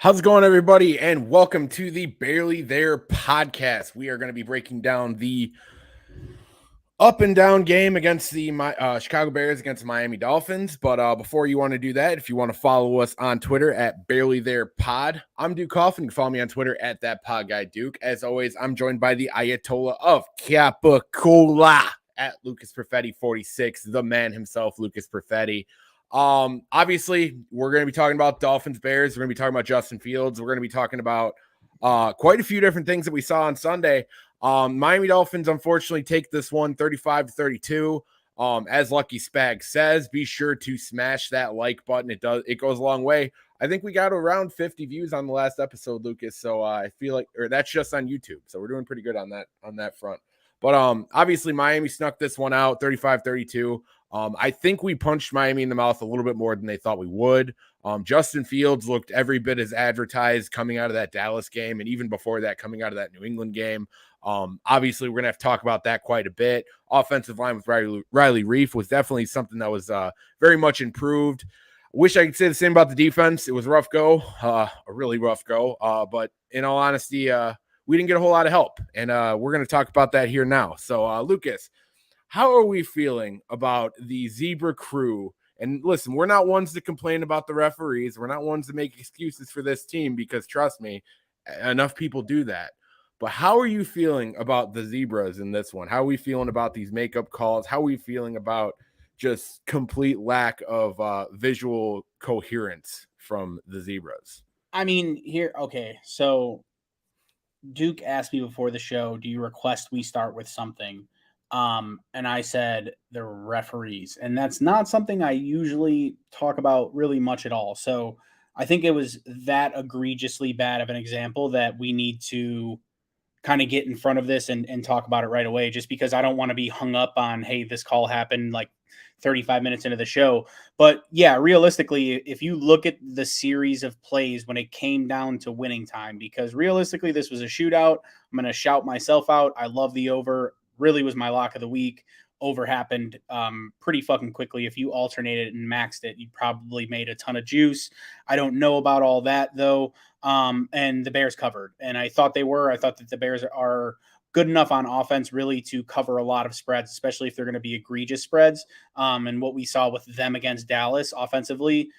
How's it going, everybody? And welcome to the Barely There podcast. We are going to be breaking down the up and down game against the Chicago Bears against the Miami Dolphins. But before you want to do that, if you want to follow us on Twitter at Barely There Pod, I'm Duke Coughlin. You can follow me on Twitter at that pod guy Duke. As always, I'm joined by the Ayatollah of Capicola at Lucas Perfetti 46, the man himself, Lucas Perfetti. Obviously, we're going to be talking about Dolphins Bears. We're going to be talking about Justin Fields. We're going to be talking about quite a few different things that we saw on Sunday. Miami Dolphins unfortunately take this one 35-32. As Lucky Spag says, be sure to smash that like button. It goes a long way. I think we got around 50 views on the last episode, Lucas. So I feel like, or that's just on YouTube. So we're doing pretty good on that front. But obviously Miami snuck this one out 35-32. I think we punched Miami in the mouth a little bit more than they thought we would. Justin Fields looked every bit as advertised coming out of that Dallas game, and even before that, coming out of that New England game. Obviously, we're going to have to talk about that quite a bit. Offensive line with Riley Reif was definitely something that was very much improved. Wish I could say the same about the defense. It was a rough go, a really rough go. But in all honesty, we didn't get a whole lot of help, and we're going to talk about that here now. So, Lucas, how are we feeling about the Zebra crew? And listen, we're not ones to complain about the referees. We're not ones to make excuses for this team because, trust me, enough people do that. But how are you feeling about the Zebras in this one? How are we feeling about these makeup calls? How are we feeling about just complete lack of visual coherence from the Zebras? I mean, okay, so Duke asked me before the show, do you request we start with something? And I said the referees. And that's not something I usually talk about really much at all. So I think it was that egregiously bad of an example that we need to kind of get in front of this and talk about it right away, just because I don't want to be hung up on, hey, this call happened like 35 minutes into the show. But yeah, realistically, if you look at the series of plays when it came down to winning time, because realistically, this was a shootout. I'm going to shout myself out. I love the over. Really was my lock of the week. Over happened pretty fucking quickly. If you alternated and maxed it, you probably made a ton of juice. I don't know about all that though. And the Bears covered, and I thought they were. I thought that the Bears are good enough on offense really to cover a lot of spreads, especially if they're going to be egregious spreads. And what we saw with them against Dallas offensively,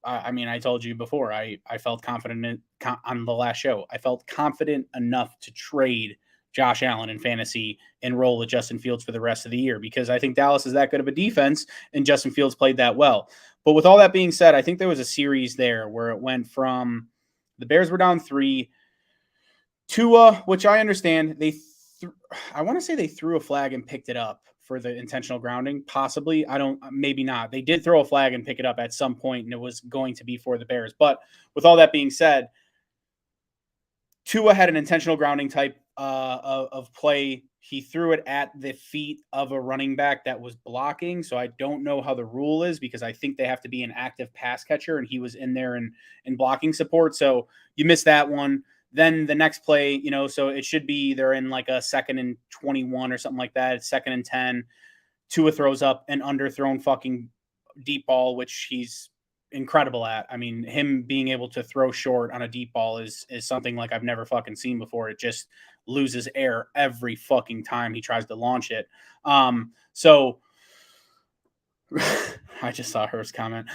I mean, I told you before, I felt confident on the last show. I felt confident enough to trade Josh Allen in fantasy and roll with Justin Fields for the rest of the year, because I think Dallas is that good of a defense and Justin Fields played that well. But with all that being said, I think there was a series there where it went from the Bears were down 3. Tua, which I understand, I want to say they threw a flag and picked it up for the intentional grounding. Possibly. Maybe not. They did throw a flag and pick it up at some point, and it was going to be for the Bears. But with all that being said, Tua had an intentional grounding type of play. He threw it at the feet of a running back that was blocking. So I don't know how the rule is, because I think they have to be an active pass catcher, and he was in there in blocking support. So you missed that one. Then the next play, so it should be they're in like a 2nd and 21 or something like that. It's 2nd and 10. Tua throws up an underthrown fucking deep ball, which he's incredible at. I mean, him being able to throw short on a deep ball is something like I've never fucking seen before. It just loses air every fucking time he tries to launch it. So I just saw Hurst's comment.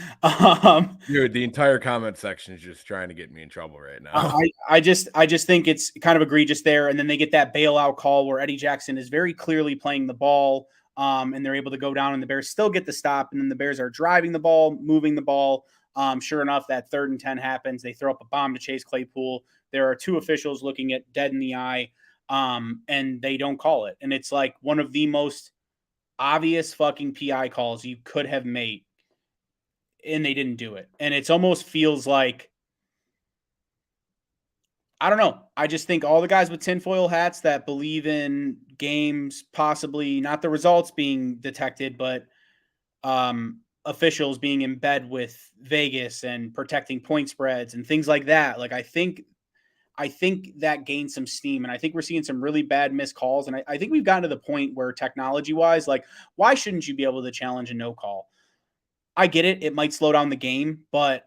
Dude, the entire comment section is just trying to get me in trouble right now. I just think it's kind of egregious there. And then they get that bailout call where Eddie Jackson is very clearly playing the ball. And they're able to go down, and the Bears still get the stop. And then the Bears are driving the ball, moving the ball. Sure enough, that 3rd and 10 happens. They throw up a bomb to Chase Claypool. There are 2 officials looking at dead in the eye, and they don't call it. And it's like one of the most obvious fucking PI calls you could have made, and they didn't do it. And it's almost feels like, I don't know. I just think all the guys with tinfoil hats that believe in games, possibly not the results being detected, but officials being in bed with Vegas and protecting point spreads and things like that. Like, I think that gained some steam, and I think we're seeing some really bad missed calls. And I think we've gotten to the point where technology wise, like, why shouldn't you be able to challenge a no call? I get it. It might slow down the game, but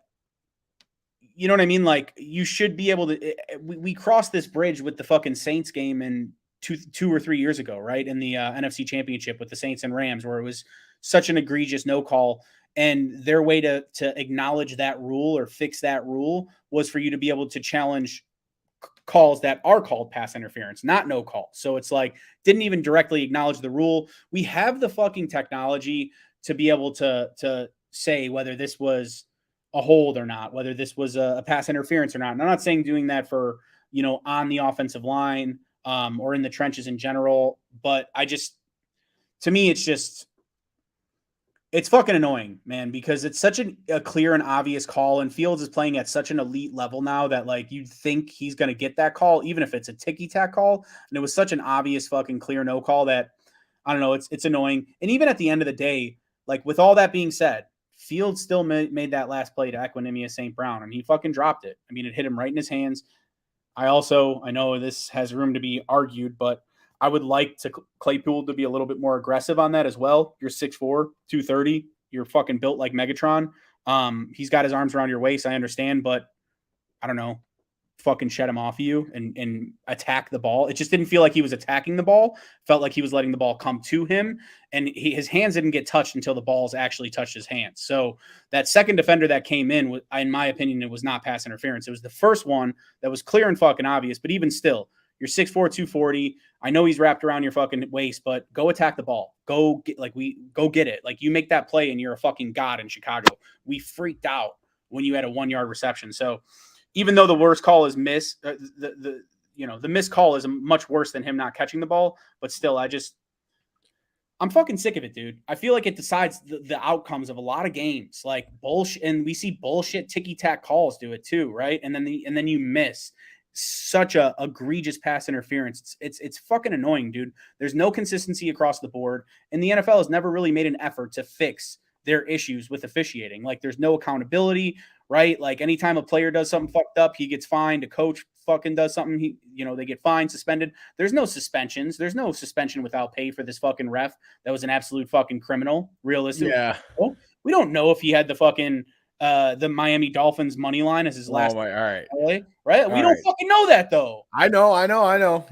you know what I mean? Like, you should be able to. We crossed this bridge with the fucking Saints game in two or 3 years ago, right? In the NFC Championship with the Saints and Rams, where it was such an egregious no call. And their way to acknowledge that rule or fix that rule was for you to be able to challenge calls that are called pass interference, not no call. So it's like, didn't even directly acknowledge the rule. We have the fucking technology to be able to say whether this was a hold or not, whether this was a pass interference or not. And I'm not saying doing that for, on the offensive line or in the trenches in general, but to me, it's fucking annoying, man, because it's such a clear and obvious call, and Fields is playing at such an elite level now that, like, you'd think he's going to get that call, even if it's a ticky-tack call. And it was such an obvious fucking clear no call that, I don't know, it's annoying. And even at the end of the day, like, with all that being said, Fields still made that last play to Equanimeous St. Brown, and he fucking dropped it. I mean, it hit him right in his hands. I know this has room to be argued, but I would like Claypool to be a little bit more aggressive on that as well. You're 6'4", 230. You're fucking built like Megatron. He's got his arms around your waist. I understand, but I don't know. Fucking shed him off of you and attack the ball. It just didn't feel like he was attacking the ball. Felt like he was letting the ball come to him, and his hands didn't get touched until the balls actually touched his hands. So that second defender that came in my opinion, it was not pass interference. It was the first one that was clear and fucking obvious, but even still, you're 6'4", 240. I know he's wrapped around your fucking waist, but go attack the ball. Go get it. Like, you make that play and you're a fucking god in Chicago. We freaked out when you had a 1 yard reception. So even though the worst call is miss, the missed call is much worse than him not catching the ball, but still, I'm fucking sick of it, dude. I feel like it decides the outcomes of a lot of games, like bullshit, and we see bullshit ticky-tack calls do it too, right? And then you miss such a egregious pass interference. It's fucking annoying, dude. There's no consistency across the board, and the NFL has never really made an effort to fix their issues with officiating. Like, there's no accountability, right? Like, anytime a player does something fucked up, he gets fined. A coach fucking does something, they get fined, suspended. There's no suspensions. There's no suspension without pay for this fucking ref that was an absolute fucking criminal. Realistically, Yeah. We don't know if he had the fucking the Miami Dolphins money line as his last. All right. Right? We don't fucking know that, though. I know.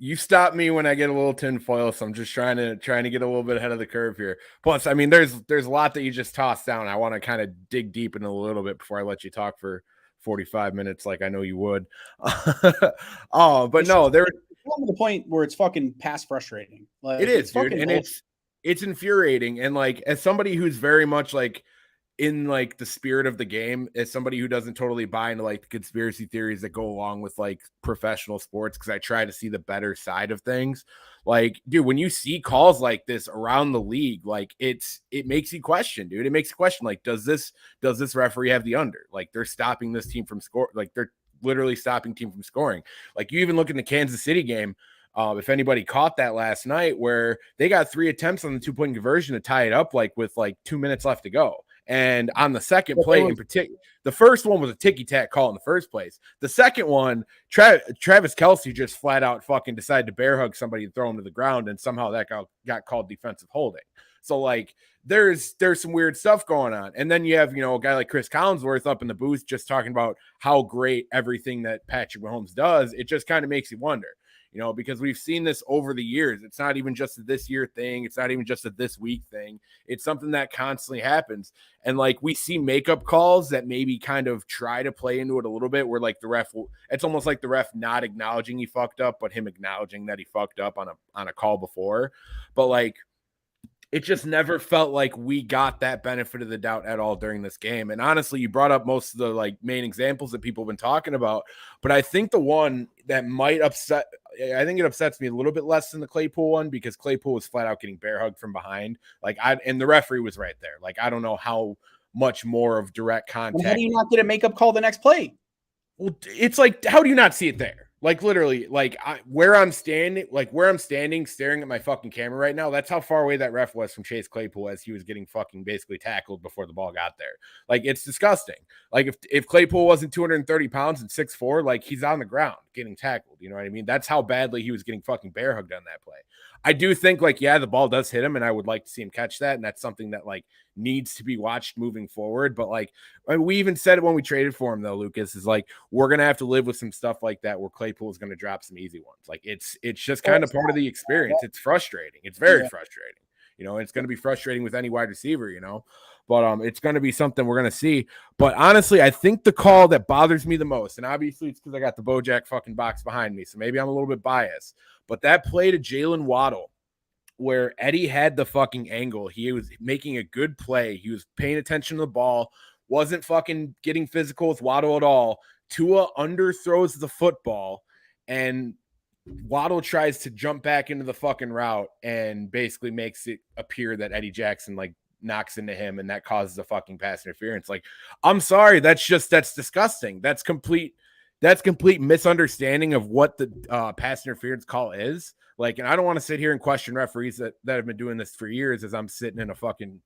You stop me when I get a little tinfoil, so I'm just trying to get a little bit ahead of the curve here. Plus, I mean, there's a lot that you just tossed down. I want to kind of dig deep in a little bit before I let you talk for 45 minutes, like I know you would. But no, there. To the point where it's fucking past frustrating. Like, it is, dude, and it's infuriating. And like, as somebody who's very much like in like the spirit of the game, as somebody who doesn't totally buy into like the conspiracy theories that go along with like professional sports, because I try to see the better side of things. Like, dude, when you see calls like this around the league, like it makes you question, dude. It makes you question, like, does this referee have the under? Like, they're stopping this team from score, like they're literally stopping team from scoring. Like, you even look in the Kansas City game. If anybody caught that last night, where they got 3 attempts on the 2-point conversion to tie it up, like with like 2 minutes left to go. And on the second play in particular, the first one was a ticky-tack call in the first place. The second one, Travis Kelce just flat out fucking decided to bear hug somebody and throw him to the ground, and somehow that got called defensive holding. So like, there's some weird stuff going on. And then you have, a guy like Chris Collinsworth up in the booth just talking about how great everything that Patrick Mahomes does. It just kind of makes you wonder. Because we've seen this over the years. It's not even just a this year thing. It's not even just a this week thing. It's something that constantly happens. And like, we see makeup calls that maybe kind of try to play into it a little bit, where like it's almost like the ref not acknowledging he fucked up, but him acknowledging that he fucked up on a call before. But like, it just never felt like we got that benefit of the doubt at all during this game. And honestly, you brought up most of the like main examples that people have been talking about, but I think the one that might it upsets me a little bit less than the Claypool one, because Claypool was flat out getting bear hugged from behind. And the referee was right there. Like, I don't know how much more of direct contact. And how do you not get a makeup call the next play? Well, it's like, how do you not see it there? Like, literally, like where I'm standing staring at my fucking camera right now, that's how far away that ref was from Chase Claypool as he was getting fucking basically tackled before the ball got there. Like, it's disgusting. Like, if Claypool wasn't 230 pounds and 6'4", like, he's on the ground getting tackled. You know what I mean? That's how badly he was getting fucking bear hugged on that play. I do think like, yeah, the ball does hit him, and I would like to see him catch that. And that's something that like needs to be watched moving forward. But like we even said it when we traded for him, though, Lucas, is like we're gonna have to live with some stuff like that where Claypool is gonna drop some easy ones. Like it's just kind of part of the experience. It's frustrating. It's very frustrating. It's going to be frustrating with any wide receiver, but it's going to be something we're going to see. But honestly, I think the call that bothers me the most, and obviously it's because I got the Bojack fucking box behind me, so maybe I'm a little bit biased, but that play to Jalen Waddle where Eddie had the fucking angle, he was making a good play. He was paying attention to the ball, wasn't fucking getting physical with Waddle at all. Tua underthrows the football, and Waddle tries to jump back into the fucking route and basically makes it appear that Eddie Jackson like knocks into him, and that causes a fucking pass interference. Like, I'm sorry, that's disgusting. That's complete misunderstanding of what the pass interference call is. Like, and I don't want to sit here and question referees that have been doing this for years as I'm sitting in a fucking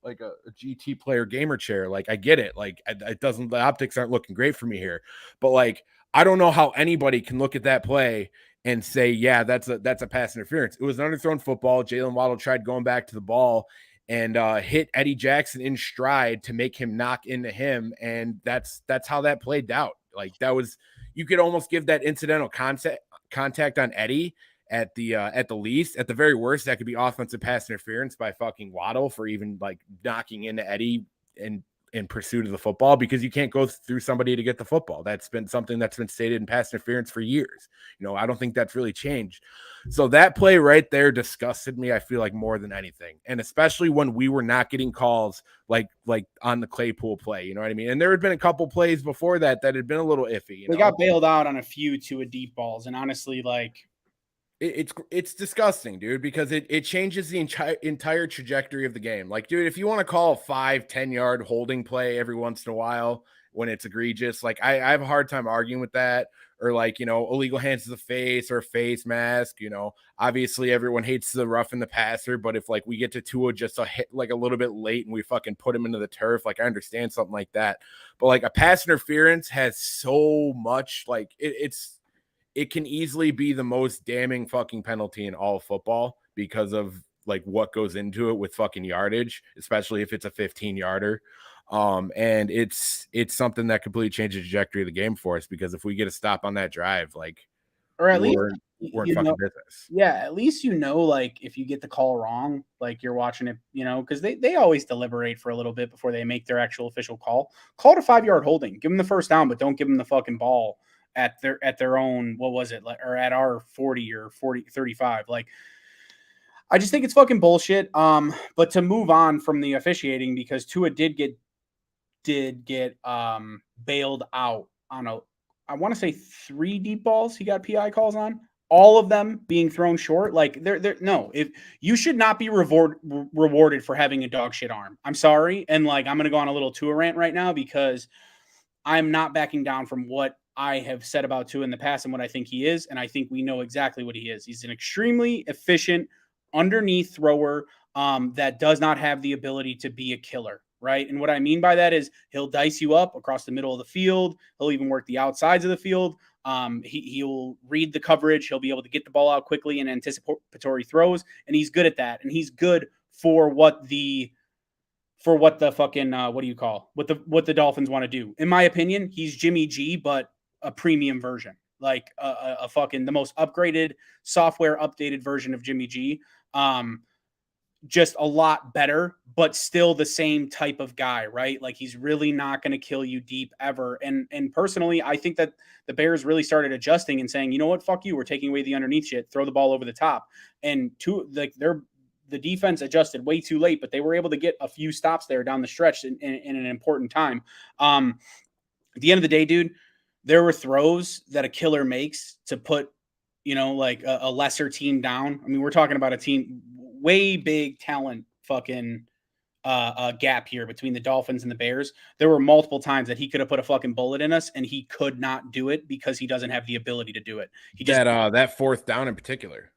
like a GT player gamer chair. Like, I get it. Like, the optics aren't looking great for me here, but like, I don't know how anybody can look at that play and say, yeah, that's a pass interference. It was an underthrown football. Jalen Waddle tried going back to the ball and hit Eddie Jackson in stride to make him knock into him. And that's how that played out. Like, that was, you could almost give that incidental contact on Eddie at the least. At the very worst, that could be offensive pass interference by fucking Waddle for even like knocking into Eddie in pursuit of the football, because you can't go through somebody to get the football. That's been something that's been stated in pass interference for years. I don't think that's really changed. So that play right there disgusted me, I feel like, more than anything. And especially when we were not getting calls like on the Claypool play, you know what I mean? And there had been a couple plays before that had been a little iffy. They got bailed out on a few Tua deep balls, and honestly, like, it's disgusting, dude, because it changes the entire trajectory of the game. Like, dude, if you want to call a 5-10 yard holding play every once in a while when it's egregious, like I have a hard time arguing with that. Or like, illegal hands to the face or a face mask, obviously everyone hates the rough in the passer, but if like we get to Tua just a hit like a little bit late and we fucking put him into the turf, like I understand something like that. But like a pass interference has so much, like it can easily be the most damning fucking penalty in all of football because of like what goes into it with fucking yardage, especially if it's a 15-yarder. And it's something that completely changes the trajectory of the game for us, because if we get a stop on that drive, like, or at least we're in fucking business. Yeah, at least like if you get the call wrong, like you're watching it, because they always deliberate for a little bit before they make their actual official call. Call it a 5-yard holding, give them the first down, but don't give them the fucking ball at their own, what was it, or at our 40 or 35. Like, I just think it's fucking bullshit. But to move on from the officiating, because Tua did get bailed out on I want to say 3 deep balls he got PI calls on, all of them being thrown short. Like, if you should not be rewarded for having a dog shit arm. I'm sorry. And like, I'm going to go on a little Tua rant right now, because I'm not backing down from what I have said about Tua in the past and what I think he is. And I think we know exactly what he is. He's an extremely efficient underneath thrower that does not have the ability to be a killer. Right. And what I mean by that is he'll dice you up across the middle of the field. He'll even work the outsides of the field. He'll read the coverage. He'll be able to get the ball out quickly and anticipatory throws. And he's good at that. And he's good for what the fucking, what the Dolphins want to do. In my opinion, he's Jimmy G, but a premium version, like a fucking the most upgraded software updated version of Jimmy G. Just a lot better, but still the same type of guy, right? Like, he's really not going to kill you deep ever. And personally, I think that the Bears really started adjusting and saying, you know what, fuck you, we're taking away the underneath shit, throw the ball over the top. And the defense adjusted way too late, but they were able to get a few stops there down the stretch in an important time. At the end of the day, dude, there were throws that a killer makes to put, like a lesser team down. I mean, we're talking about a team, way big talent fucking gap here between the Dolphins and the Bears. There were multiple times that he could have put a fucking bullet in us, and he could not do it because he doesn't have the ability to do it. He just that 4th down in particular.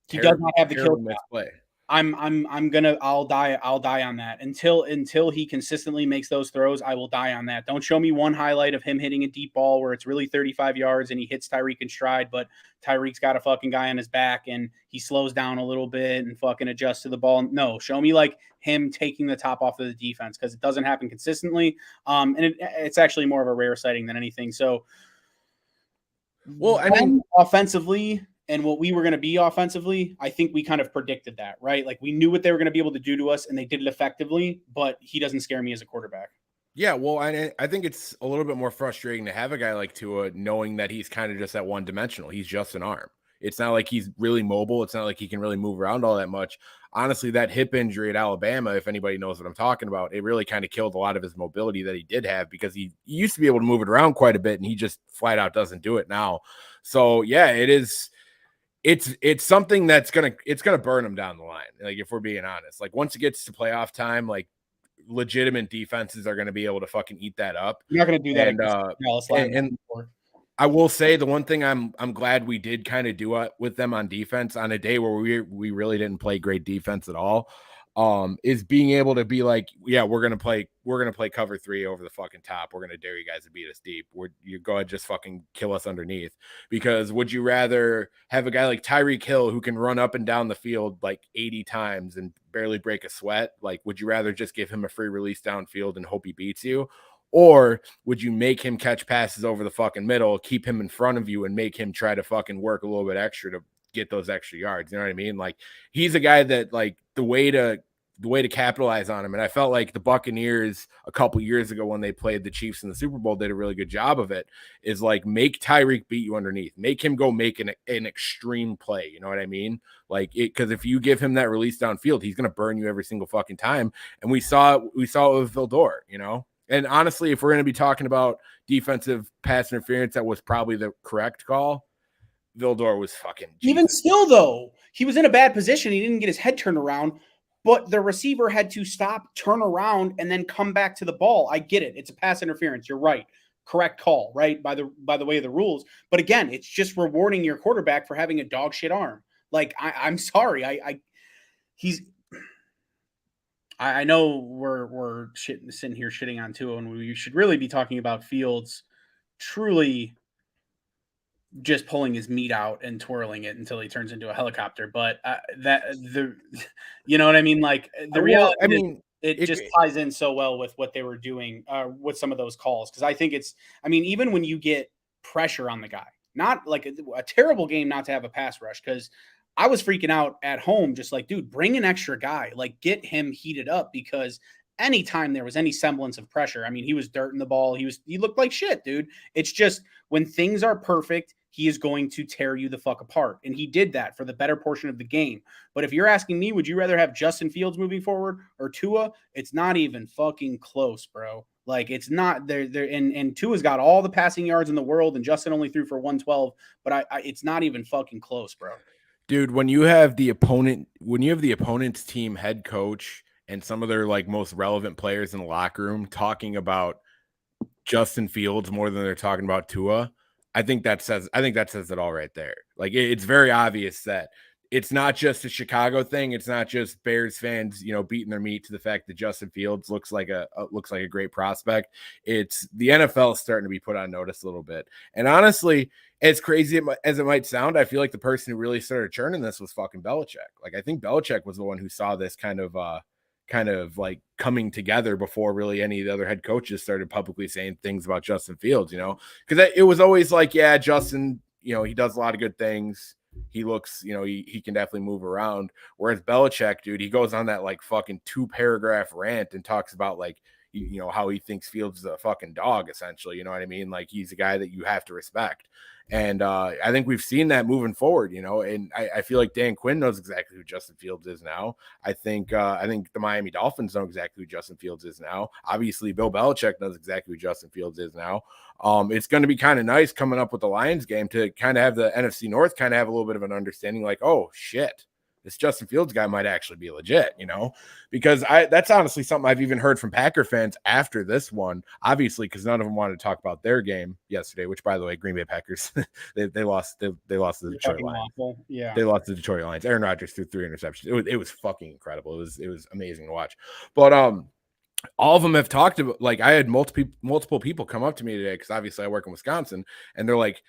He does not have the kill. Play. I'll die on that until he consistently makes those throws. I will die on that. Don't show me one highlight of him hitting a deep ball where it's really 35 yards and he hits Tyreek in stride, but Tyreek's got a fucking guy on his back and he slows down a little bit and fucking adjusts to the ball. No, show me like him taking the top off of the defense, because it doesn't happen consistently. And it's actually more of a rare sighting than anything. So, well, I mean, offensively, and what we were going to be offensively, I think we kind of predicted that, right? Like we knew what they were going to be able to do to us and they did it effectively, but he doesn't scare me as a quarterback. Yeah, well, I think it's a little bit more frustrating to have a guy like Tua knowing that he's kind of just that one dimensional. He's just an arm. It's not like he's really mobile. It's not like he can really move around all that much. Honestly, that hip injury at Alabama, if anybody knows what I'm talking about, it really kind of killed a lot of his mobility that he did have, because he used to be able to move it around quite a bit and he just flat out doesn't do it now. So yeah, it's something that's gonna burn him down the line. Like, if we're being honest, like once it gets to playoff time, like legitimate defenses are going to be able to fucking eat that up. You're not going to do that. And I will say the one thing I'm glad we did kind of do with them on defense on a day where we really didn't play great defense at all, is being able to be like, yeah, we're gonna play cover 3 over the fucking top. We're gonna dare you guys to beat us deep. You go ahead, just fucking kill us underneath. Because would you rather have a guy like Tyreek Hill who can run up and down the field like 80 times and barely break a sweat? Like, would you rather just give him a free release downfield and hope he beats you? Or would you make him catch passes over the fucking middle, keep him in front of you, and make him try to fucking work a little bit extra to get those extra yards? You know what I mean? Like, he's a guy that, like, the way to capitalize on him. And I felt like the Buccaneers a couple years ago when they played the Chiefs in the Super Bowl did a really good job of it, is like, make Tyreek beat you underneath, make him go make an extreme play. You know what I mean? Like, because if you give him that release downfield, he's going to burn you every single fucking time. And we saw it with Vildor, you know? And honestly, if we're going to be talking about defensive pass interference, that was probably the correct call. Vildor was fucking Jesus. Even still, though, he was in a bad position. He didn't get his head turned around, but the receiver had to stop, turn around, and then come back to the ball. I get it. It's a pass interference. You're right. Correct call, right? By the way of the rules. But again, it's just rewarding your quarterback for having a dog shit arm. Like, I'm sorry. I know we're sitting here shitting on Tua, and we should really be talking about Fields truly just pulling his meat out and twirling it until he turns into a helicopter. But you know what I mean? Like, the reality, I mean, it just ties in so well with what they were doing with some of those calls. Because I think even when you get pressure on the guy, not like a terrible game not to have a pass rush, because I was freaking out at home, just like, dude, bring an extra guy, like get him heated up, because anytime there was any semblance of pressure, I mean, he was dirting the ball. He looked like shit, dude. It's just when things are perfect, he is going to tear you the fuck apart. And he did that for the better portion of the game. But if you're asking me, would you rather have Justin Fields moving forward or Tua? It's not even fucking close, bro. Like, it's not there. And Tua's got all the passing yards in the world, and Justin only threw for 112. But it's not even fucking close, bro. Dude, when you have the opponent's team head coach and some of their like most relevant players in the locker room talking about Justin Fields more than they're talking about Tua, I think that says it all right there. Like, it's very obvious that it's not just a Chicago thing. It's not just Bears fans, beating their meat to the fact that Justin Fields looks like a great prospect. It's the NFL starting to be put on notice a little bit. And honestly, as crazy as it might sound, I feel like the person who really started churning this was fucking Belichick. Like, I think Belichick was the one who saw this kind of like coming together before really any of the other head coaches started publicly saying things about Justin Fields, because it was always like, yeah, Justin, he does a lot of good things. He looks, he can definitely move around. Whereas Belichick, dude, he goes on that like fucking 2-paragraph rant and talks about like, how he thinks Fields is a fucking dog, essentially. You know what I mean? Like, he's a guy that you have to respect. And I think we've seen that moving forward, and I feel like Dan Quinn knows exactly who Justin Fields is now. I think the Miami Dolphins know exactly who Justin Fields is now. Obviously, Bill Belichick knows exactly who Justin Fields is now. It's going to be kind of nice coming up with the Lions game to kind of have the NFC North kind of have a little bit of an understanding, like, oh, shit. this Justin Fields guy might actually be legit, because that's honestly something I've even heard from Packer fans after this one, obviously, because none of them wanted to talk about their game yesterday, which, by the way, Green Bay Packers, they lost to the Detroit Lions. Awful. Yeah. They lost to the Detroit Lions. Aaron Rodgers threw 3 interceptions. It was fucking incredible. It was amazing to watch. But all of them have talked about, like, I had multiple people come up to me today, because obviously I work in Wisconsin, and they're like,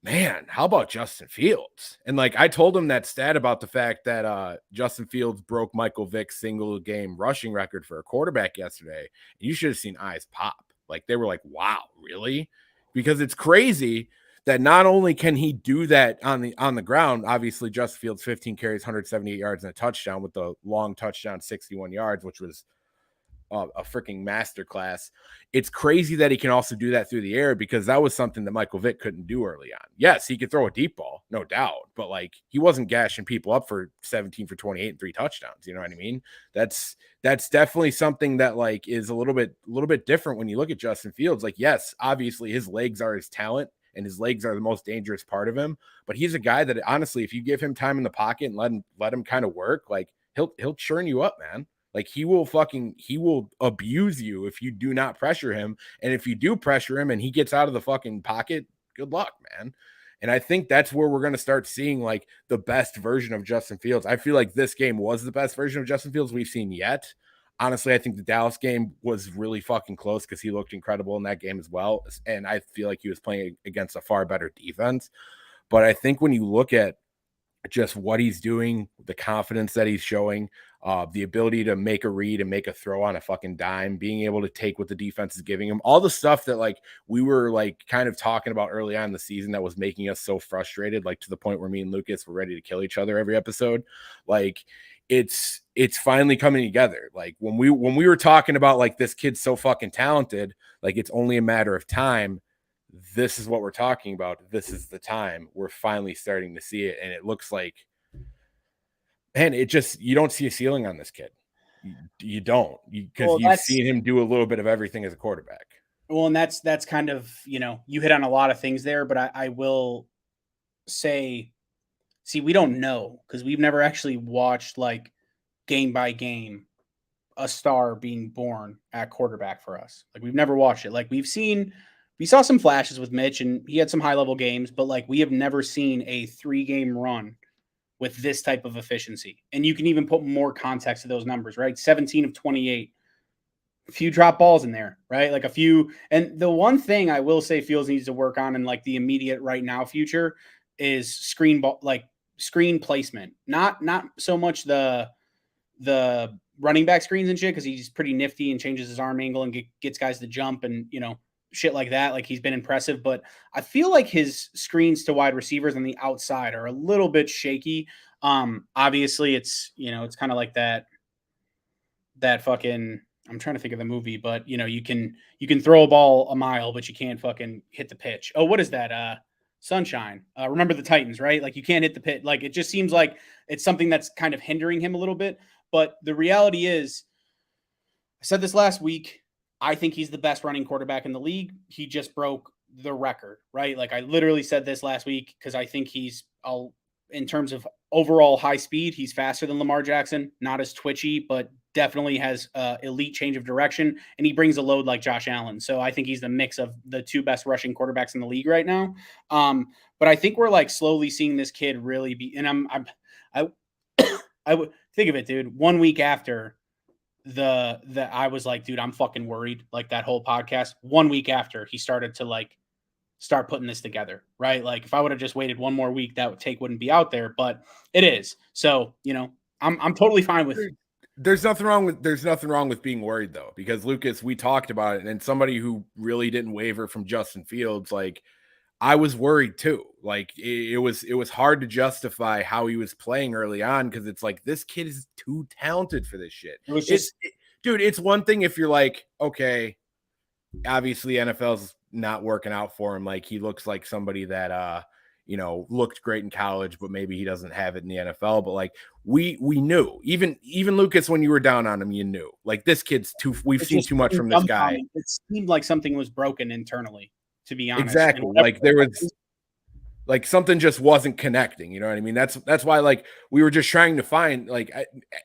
man, how about Justin Fields? And like, I told him that stat about the fact that Justin Fields broke Michael Vick's single game rushing record for a quarterback yesterday. And you should have seen eyes pop. Like, they were like, wow, really? Because it's crazy that not only can he do that on the ground, obviously Justin Fields 15 carries, 178 yards and a touchdown, with the long touchdown 61 yards, which was a freaking masterclass. It's crazy that he can also do that through the air, because that was something that Michael Vick couldn't do early on. Yes, he could throw a deep ball, no doubt, but like, he wasn't gashing people up for 17 for 28 and 3 touchdowns. You know what I mean? That's definitely something that like is a little bit different when you look at Justin Fields. Like, yes, obviously his legs are his talent, and his legs are the most dangerous part of him, but he's a guy that, honestly, if you give him time in the pocket and let him kind of work, like, he'll churn you up, man. Like, he will abuse you if you do not pressure him. And if you do pressure him and he gets out of the fucking pocket, good luck, man. And I think that's where we're going to start seeing like the best version of Justin Fields. I feel like this game was the best version of Justin Fields we've seen yet. Honestly, I think the Dallas game was really fucking close, because he looked incredible in that game as well. And I feel like he was playing against a far better defense. But I think when you look at just what he's doing, the confidence that he's showing, the ability to make a read and make a throw on a fucking dime, being able to take what the defense is giving him, all the stuff that like we were like kind of talking about early on in the season that was making us so frustrated, like to the point where me and Lucas were ready to kill each other every episode. Like, it's finally coming together. Like, when we were talking about like, this kid's so fucking talented, like it's only a matter of time. This is what we're talking about. This is the time. We're finally starting to see it. And it looks like, man, you don't see a ceiling on this kid. You don't, because you've seen him do a little bit of everything as a quarterback. Well, and that's kind of, you hit on a lot of things there, but I will say, see, we don't know, because we've never actually watched like game by game a star being born at quarterback for us. Like, we've never watched it. Like, we saw some flashes with Mitch, and he had some high level games, but like, we have never seen a 3-game run with this type of efficiency. And you can even put more context to those numbers, right? 17 of 28, a few drop balls in there, right? Like a few. And the one thing I will say Fields needs to work on in like the immediate right now future is screen placement. Not so much the running back screens and shit, because he's pretty nifty and changes his arm angle and gets guys to jump and, shit like that. Like, he's been impressive, but I feel like his screens to wide receivers on the outside are a little bit shaky. Obviously it's, it's kind of like that fucking, I'm trying to think of the movie, but you can throw a ball a mile, but you can't fucking hit the pitch. Oh, what is that? Sunshine. Remember the Titans, right? Like, you can't hit the pit. Like, it just seems like it's something that's kind of hindering him a little bit. But the reality is, I said this last week, I think he's the best running quarterback in the league. He just broke the record, right? Like, I literally said this last week, because I think in terms of overall high speed, he's faster than Lamar Jackson, not as twitchy, but definitely has elite change of direction, and he brings a load like Josh Allen. So I think he's the mix of the 2 best rushing quarterbacks in the league right now. But I think we're like slowly seeing this kid really be, and I would think of it, dude, 1 week after I was like, dude, I'm fucking worried. Like, that whole podcast, 1 week after he started to like start putting this together, right? Like, if I would have just waited one more week, that take wouldn't be out there, but it is. So, I'm totally fine with. There's nothing wrong with being worried, though, because Lucas, we talked about it, and somebody who really didn't waver from Justin Fields, like, I was worried too. Like, it was hard to justify how he was playing early on, because it's like, this kid is too talented for this shit. It was just, dude, it's one thing if you're like, okay, obviously NFL's not working out for him. Like, he looks like somebody that looked great in college, but maybe he doesn't have it in the NFL. But like, we knew, even Lucas, when you were down on him, you knew, like, this kid's we've seen too much from this guy. It seemed like something was broken internally, to be honest. Exactly. Like, there was Like something just wasn't connecting. You know what I mean? That's why like we were just trying to find like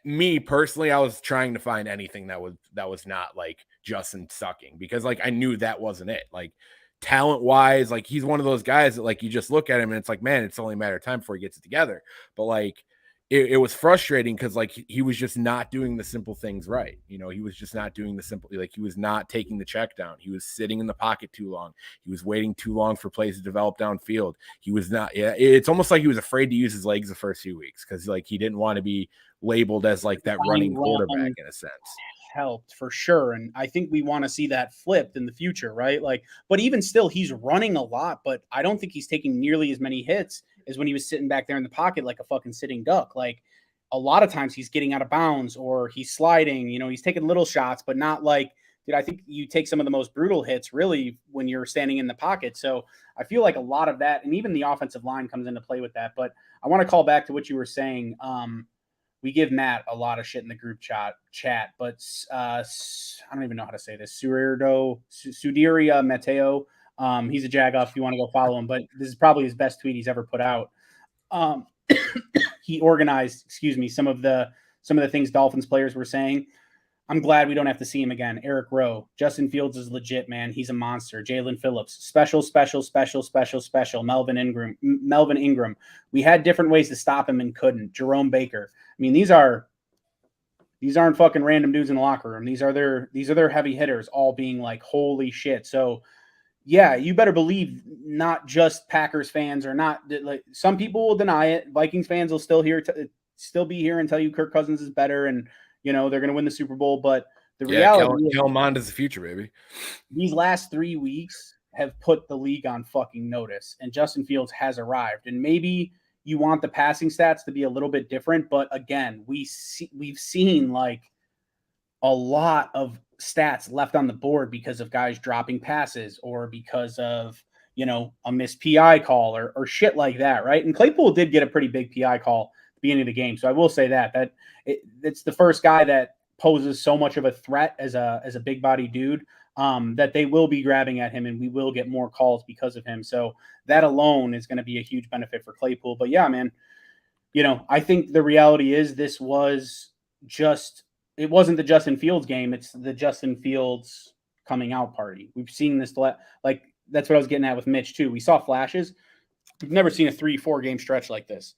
me personally, I was trying to find anything that was not like Justin sucking because like I knew that wasn't it. Like talent wise, like he's one of those guys that like you just look at him and it's like, man, it's only a matter of time before he gets it together. But like it was frustrating because like he was just not doing the simple things right. You know, he was just not doing the simple, like he was not taking the check down. He was sitting in the pocket too long. He was waiting too long for plays to develop downfield. He was not, yeah, it's almost like he was afraid to use his legs the first few weeks because like he didn't want to be labeled as like that running quarterback in a sense. Helped for sure. And I think we want to see that flipped in the future, right? Like, but even still, he's running a lot, but I don't think he's taking nearly as many hits as when he was sitting back there in the pocket like a fucking sitting duck. Like a lot of times he's getting out of bounds or he's sliding, you know, he's taking little shots, but not like, dude, I think you take some of the most brutal hits really when you're standing in the pocket. So I feel like a lot of that, and even the offensive line comes into play with that. But I want to call back to what you were saying. We give Matt a lot of shit in the group chat, but I don't even know how to say this. Sudiria Mateo. He's a Jagoff if you want to go follow him, but this is probably his best tweet he's ever put out. He organized, some of the things Dolphins players were saying. I'm glad we don't have to see him again. Eric Rowe, Justin Fields is legit, man. He's a monster. Jalen Phillips, special. Melvin Ingram. We had different ways to stop him and couldn't. Jerome Baker. I mean, these aren't fucking random dudes in the locker room. These are their heavy hitters, all being like, holy shit. So yeah, you better believe not just Packers fans or not. Like some people will deny it. Vikings fans will still be here and tell you Kirk Cousins is better and you know they're going to win the Super Bowl. But the reality is, Kellen Mond is the future, baby. These last 3 weeks have put the league on fucking notice, and Justin Fields has arrived. And maybe you want the passing stats to be a little bit different, but again, we've seen like a lot of stats left on the board because of guys dropping passes or because of, you know, a missed PI call or shit like that, right? And Claypool did get a pretty big PI call at the beginning of the game. So I will say that it's the first guy that poses so much of a threat as a big body dude that they will be grabbing at him and we will get more calls because of him. So that alone is going to be a huge benefit for Claypool. But yeah, man, you know, I think the reality is this was just, it wasn't the Justin Fields game. It's the Justin Fields coming out party. We've seen this, like, that's what I was getting at with Mitch too. We saw flashes. We've never seen a 3-4 game stretch like this.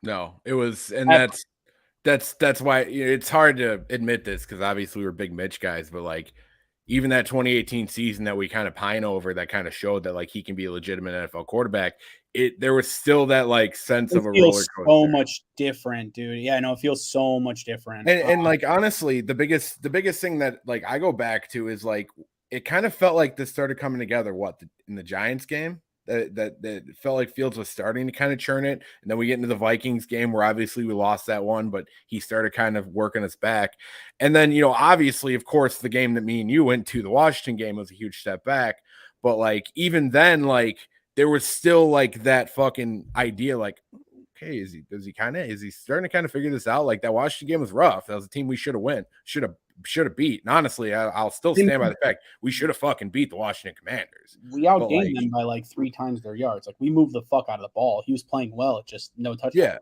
No, it was, and that's why it's hard to admit this because obviously we're big Mitch guys, but like even that 2018 season that we kind of pine over that kind of showed that like he can be a legitimate NFL quarterback. There was still that like sense of a roller coaster. So much different, dude. Yeah, no, it feels so much different. And like honestly, the biggest thing that like I go back to is like it kind of felt like this started coming together. In the Giants game? That felt like Fields was starting to kind of churn it. And then we get into the Vikings game where obviously we lost that one, but he started kind of working us back. And then, you know, obviously, of course, the game that me and you went to, the Washington game, was a huge step back. But like, even then, like, there was still like that fucking idea, like, okay, is he starting to kind of figure this out? Like that Washington game was rough. That was a team we should have beat. And honestly, I'll still stand by the fact we should have fucking beat the Washington Commanders. We outgained them by like 3 times their yards. Like we moved the fuck out of the ball. He was playing well, just no touchdowns. Yeah.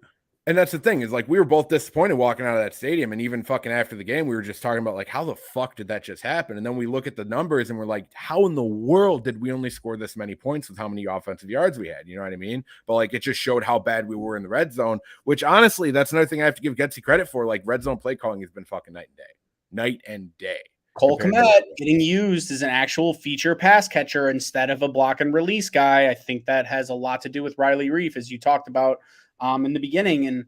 And that's the thing is like we were both disappointed walking out of that stadium. And even fucking after the game, we were just talking about like how the fuck did that just happen? And then we look at the numbers and we're like, how in the world did we only score this many points with how many offensive yards we had? You know what I mean? But like it just showed how bad we were in the red zone, which honestly, that's another thing I have to give Getsy credit for. Like red zone play calling has been fucking night and day. Cole Kmet getting used as an actual feature pass catcher instead of a block and release guy. I think that has a lot to do with Riley Reif, as you talked about in the beginning. And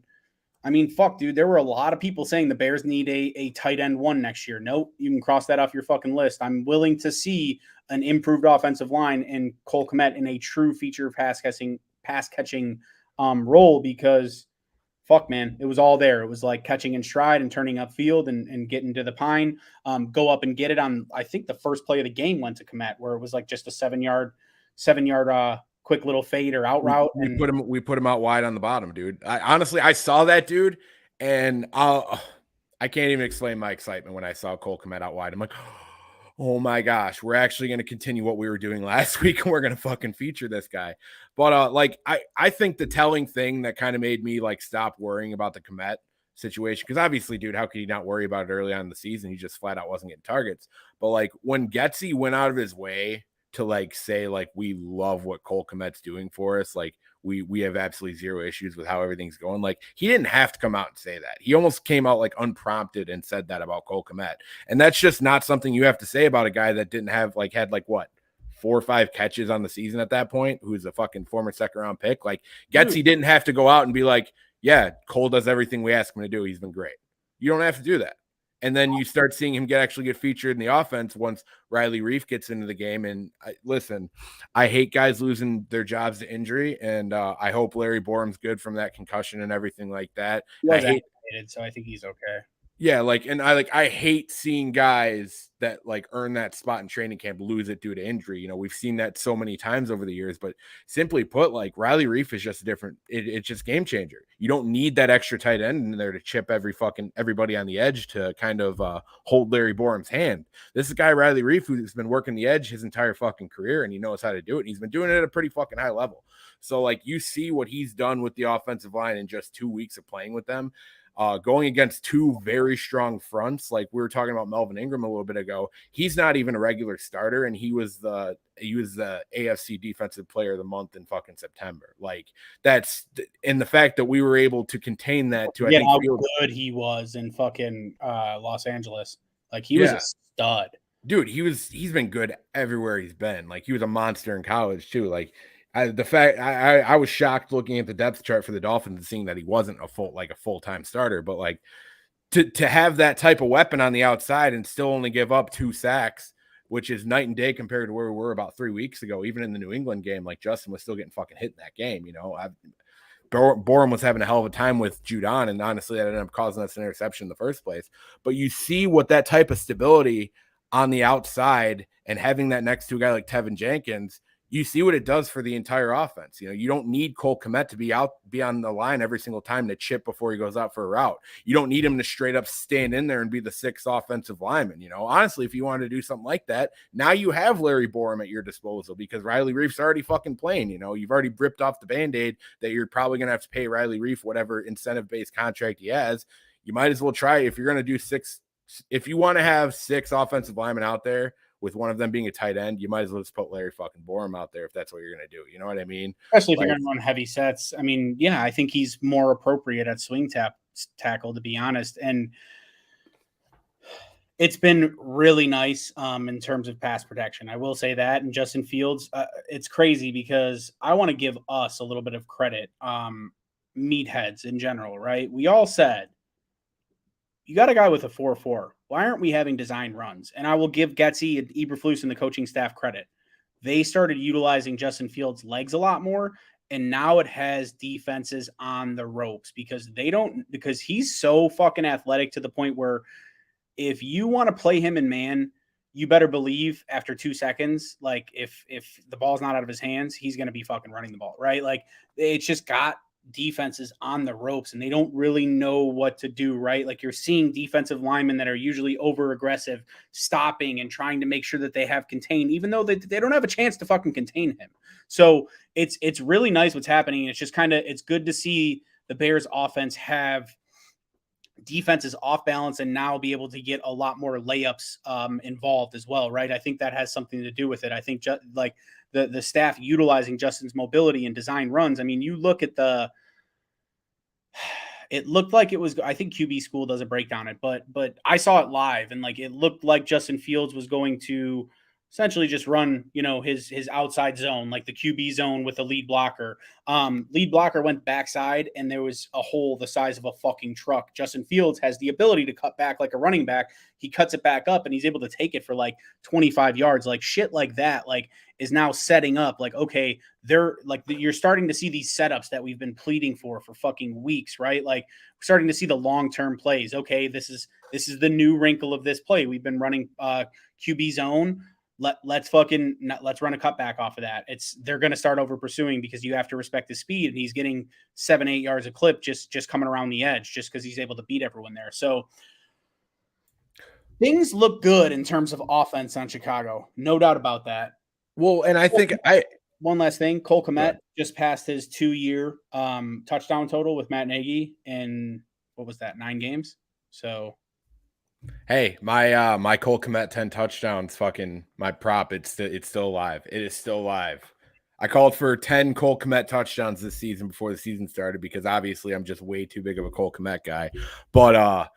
I mean, fuck, dude, there were a lot of people saying the Bears need a tight end 1 next year. Nope, you can cross that off your fucking list. I'm willing to see an improved offensive line and Cole Kmet in a true feature pass catching role because fuck, man, it was all there. It was like catching in stride and turning upfield and getting to the pine, go up and get it on. I think the first play of the game went to Kmet where it was like just a 7-yard quick little fade or out route. We put him out wide on the bottom, dude. I saw that, dude, and I can't even explain my excitement when I saw Cole Kmet out wide. I'm like, Oh my gosh, we're actually going to continue what we were doing last week, and we're going to fucking feature this guy. But like I think the telling thing that kind of made me like stop worrying about the Komet situation, because obviously, dude, how could he not worry about it early on in the season? He just flat out wasn't getting targets. But like when Getsy went out of his way to like say like we love what Cole Komet's doing for us, like we have absolutely zero issues with how everything's going. Like he didn't have to come out and say that. He almost came out like unprompted and said that about Cole Komet. And that's just not something you have to say about a guy that didn't have like had like what 4 or 5 catches on the season at that point, who's a fucking former second round pick. Like Getsy didn't have to go out and be like, yeah, Cole does everything we ask him to do. He's been great. You don't have to do that. And then you start seeing him actually get featured in the offense once Riley Reif gets into the game. And listen, I hate guys losing their jobs to injury, and I hope Larry Borum's good from that concussion and everything like that. I hate, so I think he's okay. yeah, like, and I hate seeing guys that like earn that spot in training camp lose it due to injury. You know, we've seen that so many times over the years, but simply put, like Riley Reif is just a different, it's just game changer. You don't need that extra tight end in there to chip everybody on the edge to kind of hold Larry Borum's hand. This is a guy, Riley Reif, who's been working the edge his entire fucking career, and he knows how to do it. And he's been doing it at a pretty fucking high level. So like you see what he's done with the offensive line in just 2 weeks of playing with them. Going against 2 very strong fronts, like we were talking about Melvin Ingram a little bit ago. He's not even a regular starter, and he was the AFC Defensive Player of the Month in fucking September. Like that's, and the fact that we were able to contain that to, I think, how good he was in fucking Los Angeles. Like he was a stud, dude. He's been good everywhere he's been. Like he was a monster in college too. Like I was shocked looking at the depth chart for the Dolphins and seeing that he wasn't a full-time starter, but like to have that type of weapon on the outside and still only give up 2 sacks, which is night and day compared to where we were about 3 weeks ago. Even in the New England game, like Justin was still getting fucking hit in that game. You know, Borum was having a hell of a time with Judon, and honestly, that ended up causing us an interception in the first place. But you see what that type of stability on the outside and having that next to a guy like Tevin Jenkins, you see what it does for the entire offense. You know, you don't need Cole Kmet to be on the line every single time to chip before he goes out for a route. You don't need him to straight up stand in there and be the 6th offensive lineman. You know, honestly, if you wanted to do something like that, now you have Larry Borum at your disposal because Riley Reif's already fucking playing. You know, you've already ripped off the Band-Aid that you're probably going to have to pay Riley Reif whatever incentive-based contract he has. You might as well try, if you're going to do 6, if you want to have 6 offensive linemen out there, with one of them being a tight end, you might as well just put Larry fucking Borum out there if that's what you're going to do. You know what I mean? Especially if you're going to run heavy sets. I mean, yeah, I think he's more appropriate at swing tackle, to be honest. And it's been really nice in terms of pass protection. I will say that. And Justin Fields, it's crazy because I want to give us a little bit of credit, meatheads in general, right? We all said, you got a guy with a 4.4. Why aren't we having design runs? And I will give Getsy and Eberflus and the coaching staff credit. They started utilizing Justin Fields' legs a lot more, and now it has defenses on the ropes because he's so fucking athletic to the point where if you want to play him in man, you better believe after 2 seconds, like if the ball's not out of his hands, he's going to be fucking running the ball, right? Like it's just got defenses on the ropes and they don't really know what to do, right? Like you're seeing defensive linemen that are usually over aggressive, stopping and trying to make sure that they have contained, even though they don't have a chance to fucking contain him. So it's really nice what's happening. It's just it's good to see the Bears offense have defenses off balance and now be able to get a lot more layups involved as well, right? I think that has something to do with it. I think like the staff utilizing Justin's mobility and design runs. I mean, you look at it looked like it was, I think QB School does a breakdown it, but I saw it live and like it looked like Justin Fields was going to essentially just run, his outside zone, like the QB zone with the lead blocker. Lead blocker went backside and there was a hole the size of a fucking truck. Justin Fields has the ability to cut back like a running back. He cuts it back up and he's able to take it for like 25 yards. Like shit like that, like is now setting up like, okay, you're starting to see these setups that we've been pleading for fucking weeks, right? Like we're starting to see the long-term plays. Okay, this is the new wrinkle of this play. We've been running QB zone. Let's run a cutback off of that. They're going to start over pursuing because you have to respect the speed, and he's getting 7-8 yards a clip just coming around the edge just because he's able to beat everyone there. So Things look good in terms of offense on Chicago. No doubt about that. Well, and I think one last thing, Cole Kmet just passed his 2-year touchdown total with Matt Nagy in, what was that, 9 games? So hey, my Cole Kmet 10 touchdowns, fucking my prop, it's still alive. It is still alive. I called for 10 Cole Kmet touchdowns this season before the season started because obviously I'm just way too big of a Cole Kmet guy. But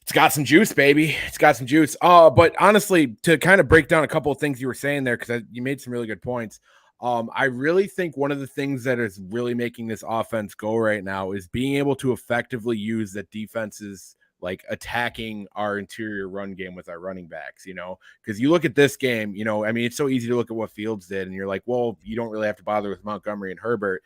it's got some juice, baby. It's got some juice. But honestly, to kind of break down a couple of things you were saying there, because you made some really good points. I really think one of the things that is really making this offense go right now is being able to effectively use that defenses like attacking our interior run game with our running backs, because you look at this game, I mean, it's so easy to look at what Fields did and you're like, well, you don't really have to bother with Montgomery and Herbert.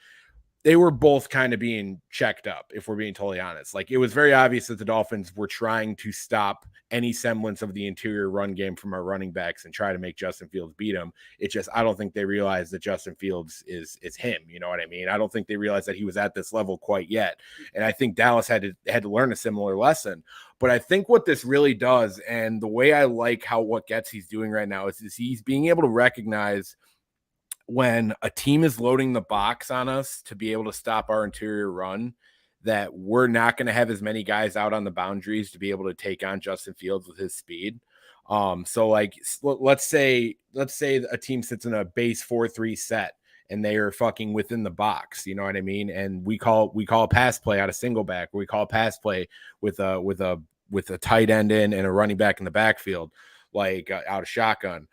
They were both kind of being checked up, if we're being totally honest. Like, it was very obvious that the Dolphins were trying to stop any semblance of the interior run game from our running backs and try to make Justin Fields beat him. It's just, I don't think they realized that Justin Fields is him. You know what I mean? I don't think they realized that he was at this level quite yet. And I think Dallas had to learn a similar lesson. But I think what this really does, and the way I like what Getsy's doing right now is he's being able to recognize when a team is loading the box on us to be able to stop our interior run, that we're not going to have as many guys out on the boundaries to be able to take on Justin Fields with his speed. So like, let's say a team sits in a base 4-3 set and they are fucking within the box, you know what I mean? And we call a pass play out of single back, or we call a pass play with a tight end in and a running back in the backfield, like out of shotgun.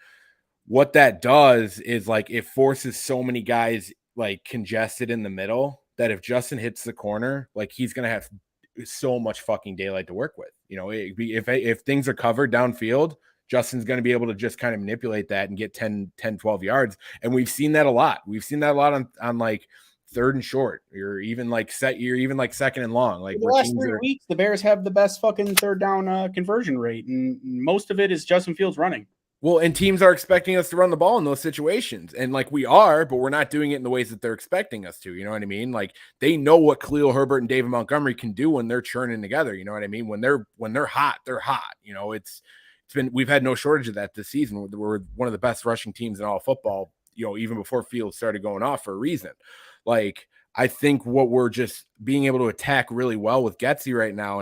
What that does is like it forces so many guys like congested in the middle that if Justin hits the corner, like he's going to have so much fucking daylight to work with. If things are covered downfield, Justin's going to be able to just kind of manipulate that and get 10, 12 yards. And we've seen that a lot. We've seen that a lot on like third and short, or even like second and long. Like the last 3 weeks, the Bears have the best fucking third down conversion rate, and most of it is Justin Fields running. Well, and teams are expecting us to run the ball in those situations. And like we are, but we're not doing it in the ways that they're expecting us to. You know what I mean? Like they know what Khalil Herbert and David Montgomery can do when they're churning together. You know what I mean? When they're hot, they're hot. We've had no shortage of that this season. We're one of the best rushing teams in all football, even before Fields started going off for a reason. Like, I think what we're just being able to attack really well with Getsy right now,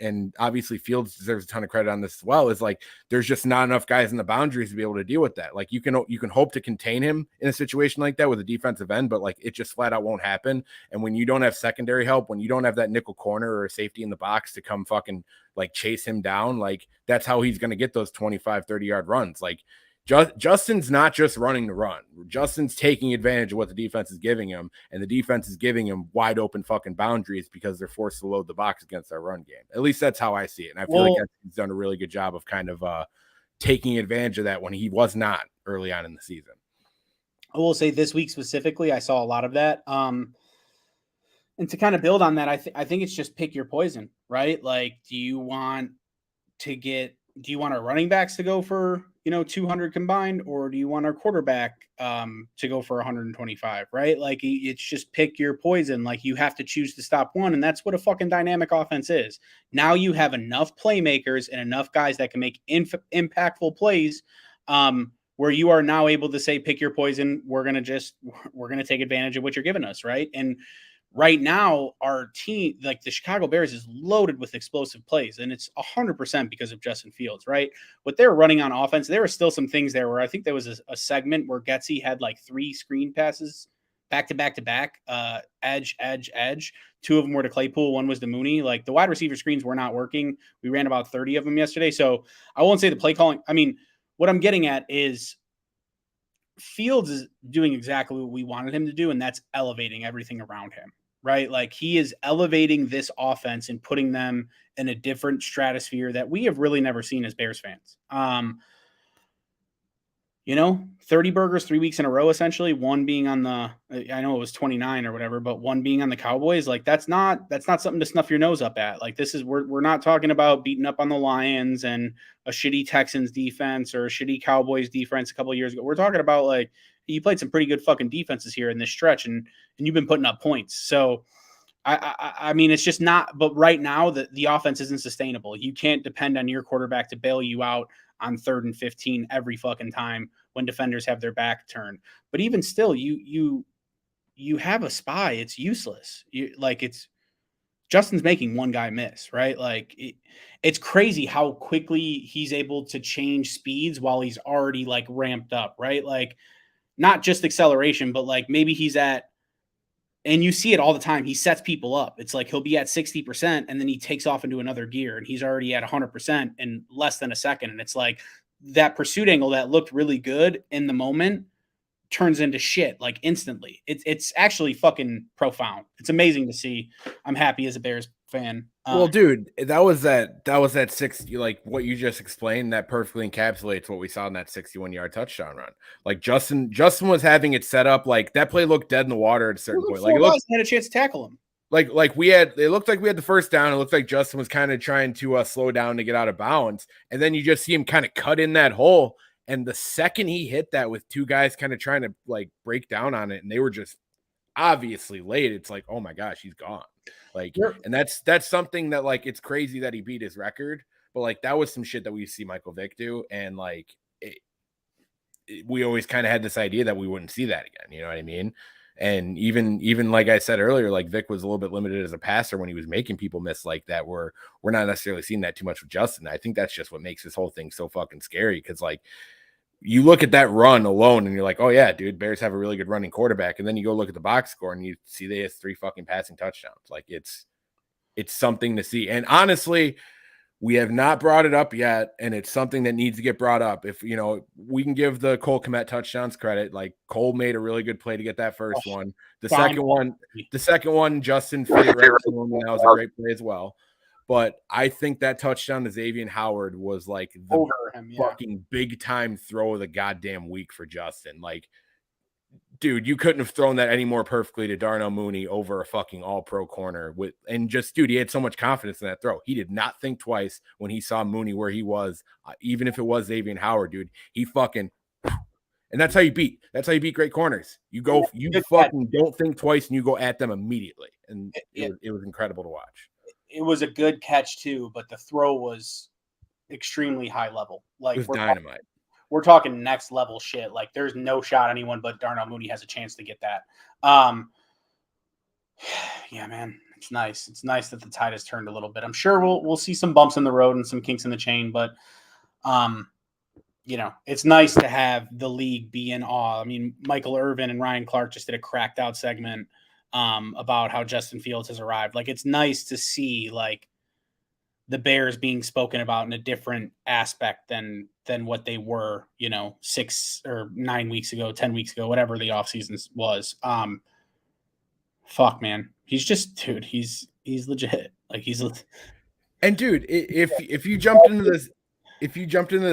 and obviously Fields deserves a ton of credit on this as well, is like there's just not enough guys in the boundaries to be able to deal with that. Like you can hope to contain him in a situation like that with a defensive end, but like it just flat out won't happen. And when you don't have secondary help, when you don't have that nickel corner or a safety in the box to come fucking like chase him down, like that's how he's going to get those 25, 30-yard runs. Like Justin's not just running the run. Justin's taking advantage of what the defense is giving him, and the defense is giving him wide open fucking boundaries because they're forced to load the box against our run game. At least that's how I see it. And I feel like he's done a really good job of kind of taking advantage of that when he was not early on in the season. I will say this week specifically, I saw a lot of that. And to kind of build on that, I think it's just pick your poison, right? Like, do you want our running backs to go for 200 combined, or do you want our quarterback to go for 125, right? Like it's just pick your poison. Like you have to choose to stop one, and that's what a fucking dynamic offense is. Now you have enough playmakers and enough guys that can make impactful plays where you are now able to say, pick your poison. We're going to take advantage of what you're giving us, right? And right now, our team, like the Chicago Bears, is loaded with explosive plays, and it's 100% because of Justin Fields, right? What they're running on offense, there were still some things there where I think there was a segment where Getsy had like 3 screen passes back to back to back, edge. 2 of them were to Claypool, 1 was to Mooney. Like the wide receiver screens were not working. We ran about 30 of them yesterday. So I won't say the play calling. I mean, what I'm getting at is Fields is doing exactly what we wanted him to do, and that's elevating everything around him, right? Like he is elevating this offense and putting them in a different stratosphere that we have really never seen as Bears fans. 30 burgers 3 weeks in a row, essentially, one being on the, I know it was 29 or whatever, but one being on the Cowboys. Like that's not something to snuff your nose up at. Like this is, we're not talking about beating up on the Lions and a shitty Texans defense or a shitty Cowboys defense a couple of years ago. We're talking about like, you played some pretty good fucking defenses here in this stretch and you've been putting up points. So I mean, it's just not. But right now, the offense isn't sustainable. You can't depend on your quarterback to bail you out on 3rd and 15 every fucking time when defenders have their back turned. But even still, you have a spy. It's useless. Justin's making one guy miss, right? It's crazy how quickly he's able to change speeds while he's already like ramped up, right? Like not just acceleration, but like maybe he's at, and you see it all the time. He sets people up. It's like he'll be at 60% and then he takes off into another gear and he's already at 100% in less than a second. And it's like that pursuit angle that looked really good in the moment turns into shit like instantly. It's actually fucking profound. It's amazing to see. I'm happy as a Bears fan. Well, dude, that was that 60, like what you just explained, that perfectly encapsulates what we saw in that 61-yard touchdown run. Like Justin was having it set up, like that play looked dead in the water at a certain point. Like it looked, had a chance to tackle him. It looked like we had the first down. It looked like Justin was kind of trying to slow down to get out of bounds. And then you just see him kind of cut in that hole. And the second he hit that with two guys kind of trying to like break down on it, and they were just obviously late, it's like, oh my gosh, he's gone. Like, and that's something that like, it's crazy that he beat his record, but like that was some shit that we see Michael Vick do. And like, we always kind of had this idea that we wouldn't see that again. You know what I mean? And even like I said earlier, like Vic was a little bit limited as a passer when he was making people miss like that. We're not necessarily seeing that too much with Justin. I think that's just what makes this whole thing so fucking scary. Cause like you look at that run alone and you're like, oh yeah, dude, Bears have a really good running quarterback. And then you go look at the box score and you see they have 3 fucking passing touchdowns. Like it's something to see. And honestly, we have not brought it up yet, and it's something that needs to get brought up. If, you know, we can give the Cole Kmet touchdowns credit. Like Cole made a really good play to get that first one. The second one, Justin faded right to him, and that was a great play as well. But I think that touchdown to Xavier Howard was like the fucking big time throw of the goddamn week for Justin. Like, dude, you couldn't have thrown that any more perfectly to Darnell Mooney over a fucking all-pro corner dude, he had so much confidence in that throw. He did not think twice when he saw Mooney where he was, even if it was Xavier Howard, dude. He fucking, and that's how you beat. That's how you beat great corners. You fucking don't think twice and you go at them immediately. And it was incredible to watch. It was a good catch too, but the throw was extremely high level. Like it was dynamite. We're talking next level shit. Like there's no shot anyone but Darnell Mooney has a chance to get that. Yeah, man, it's nice. It's nice that the tide has turned a little bit. I'm sure we'll see some bumps in the road and some kinks in the chain, but you know, it's nice to have the league be in awe. I mean, Michael Irvin and Ryan Clark just did a cracked out segment about how Justin Fields has arrived. Like it's nice to see like the Bears being spoken about in a different aspect than what they were, you know, 6 or 9 weeks ago, 10 weeks ago, whatever the offseason was. Fuck, man. He's just, dude, he's legit. Like and dude, if you jumped into this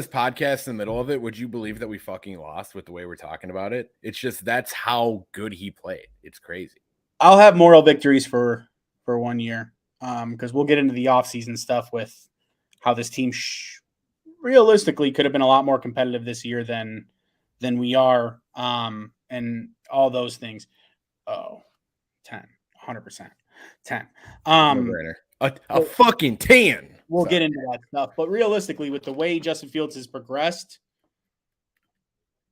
podcast in the middle of it, would you believe that we fucking lost with the way we're talking about it? It's just, that's how good he played. It's crazy. I'll have moral victories for 1 year. Because we'll get into the offseason stuff with how this team realistically could have been a lot more competitive this year than we are, and all those things. 10, 100%, 10. A fucking 10. We'll get into that stuff, but realistically, with the way Justin Fields has progressed,